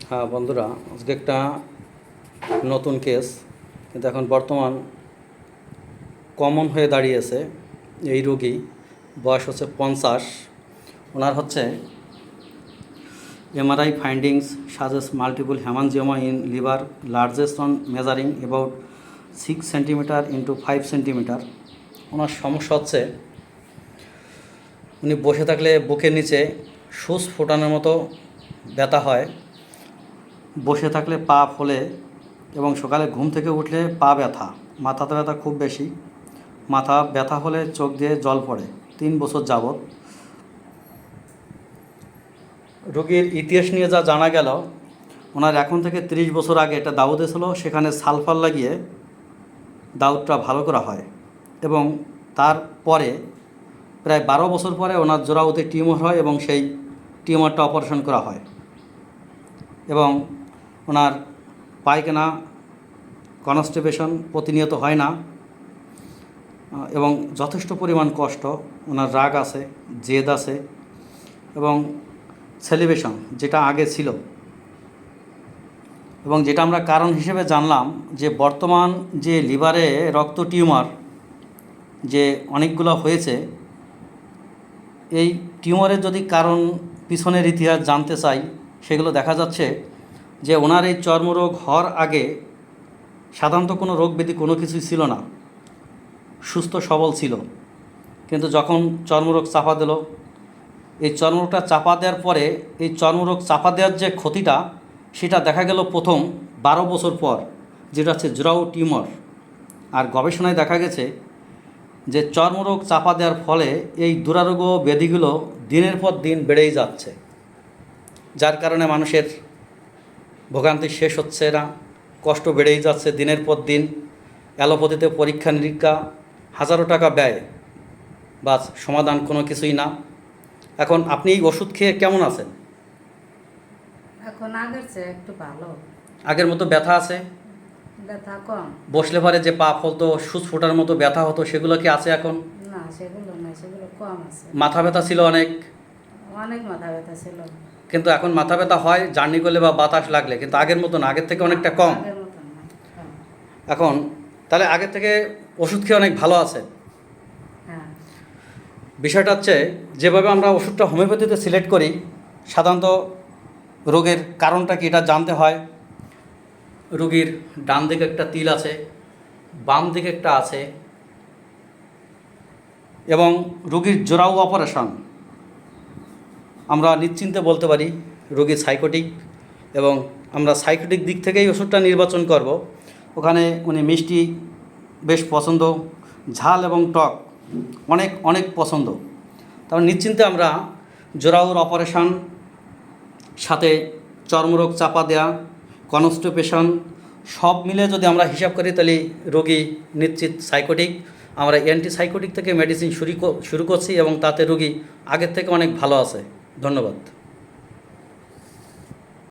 হ্যাঁ বন্ধুরা, আজকে একটা নতুন কেস, কিন্তু এখন বর্তমান কমন হয়ে দাঁড়িয়েছে। এই রোগী বয়স হচ্ছে 50। ওনার হচ্ছে MRI findings suggest multiple hemangioma in liver largest on measuring about 6 centimetre into 5 centimetre. ওনার সমস্যা হচ্ছে উনি বসে থাকলে বুকের নিচে সুচ ফোটানোর মতো ব্যথা হয়, বসে থাকলে পা ফোলে এবং সকালে ঘুম থেকে উঠলে পা ব্যথা, মাথাতে ব্যথা খুব বেশি, মাথা ব্যথা হলে চোখ দিয়ে জল পড়ে। 3 বছর যাবৎ। রোগীর ইতিহাস নিয়ে যা জানা গেল, ওনার এখন থেকে 30 বছর আগে একটা দাউদ ছিল, সেখানে সালফার লাগিয়ে দাউদটা ভালো করা হয় এবং তারপরে প্রায় 12 বছর পরে ওনার জোড়াউতে টিউমার হয় এবং সেই টিউমারটা অপারেশন করা হয় এবং ওনার পায়খানা কনস্টিপেশন প্রতিনিয়ত হয় না এবং যথেষ্ট পরিমাণ কষ্ট। ওনার রাগ আছে, জেদ আছে এবং সেলিব্রেশন যেটা আগে ছিল, এবং যেটা আমরা কারণ হিসেবে জানলাম যে বর্তমান যে লিভারে রক্ত টিউমার যে অনেকগুলো হয়েছে, এই টিউমারের যদি কারণ পিছনের ইতিহাস জানতে চাই, সেগুলো দেখা যাচ্ছে যে ওনার এই চর্মরোগ হওয়ার আগে সাধারণত কোনো রোগ ব্যাধি কোনো কিছুই ছিল না, সুস্থ সবল ছিল। কিন্তু যখন চর্মরোগ চাপা দিল, এই চর্মরোগটা চাপা দেওয়ার পরে এই চর্মরোগ চাপা দেওয়ার যে ক্ষতিটা, সেটা দেখা গেল প্রথম 12 বছর পর, যেটা হচ্ছে জোরাও টিউমার। আর গবেষণায় দেখা গেছে যে চর্মরোগ চাপা দেওয়ার ফলে এই দুরারোগ ব্যাধিগুলো দিনের পর দিন বেড়েই যাচ্ছে, যার কারণে মানুষের ভোগান্তি শেষ হচ্ছে না, কষ্ট বেড়েই যাচ্ছে দিনের পর দিন। অ্যালোপ্যাথিতে পরীক্ষা নিরীক্ষা, হাজারো টাকা ব্যয়, বাস সমাধান কোনো কিছুই না। এখন আপনি এই ওষুধ খেয়ে কেমন আছেন? এখন আগের চেয়ে একটু ভালো, আগের মতো ব্যথা আছে? ব্যথা কম। বসলে পরে যে পা ফলতো, সুচ ফোটার মতো ব্যথা হতো, সেগুলো কি আছে এখন? না, সেগুলো নাই, সেগুলো কম আছে। মাথা ব্যথা ছিল অনেক? অনেক মাথা ব্যথা ছিল, কিন্তু এখন মাথা ব্যথা হয় জার্নি করলে বা বাতাস লাগলে, কিন্তু আগের মতো না, আগের থেকে অনেকটা কম। আগের মতন না, কম। এখন তাহলে আগের থেকে ওষুধ খেয়ে অনেক ভালো আছে। হ্যাঁ, বিষয়টা হচ্ছে যেভাবে আমরা ওষুধটা হোমিওপ্যাথিতে সিলেক্ট করি, সাধারণত রোগের কারণটা কি এটা জানতে হয়। রোগীর ডান দিকে একটা তিল আছে, বাম দিকে একটা আছে, এবং রোগীর জোরাও অপারেশন। আমরা নিশ্চিন্তে বলতে পারি রোগী সাইকোটিক, এবং আমরা সাইকোটিক দিক থেকেই ওষুধটা নির্বাচন করব। ওখানে উনি মিষ্টি বেশ পছন্দ, ঝাল এবং টক অনেক অনেক পছন্দ। তারপর নিশ্চিন্তে আমরা জোরাওর অপারেশন, সাথে চর্মরোগ চাপা দেয়া, কনস্টিপেশন সব মিলে যদি আমরা হিসাব করি, তাহলে রোগী নিশ্চিত সাইকোটিক। আমরা অ্যান্টিসাইকোটিক থেকে মেডিসিন শুরু করছি এবং তাতে রোগী আগের থেকে অনেক ভালো আছে। ধন্যবাদ।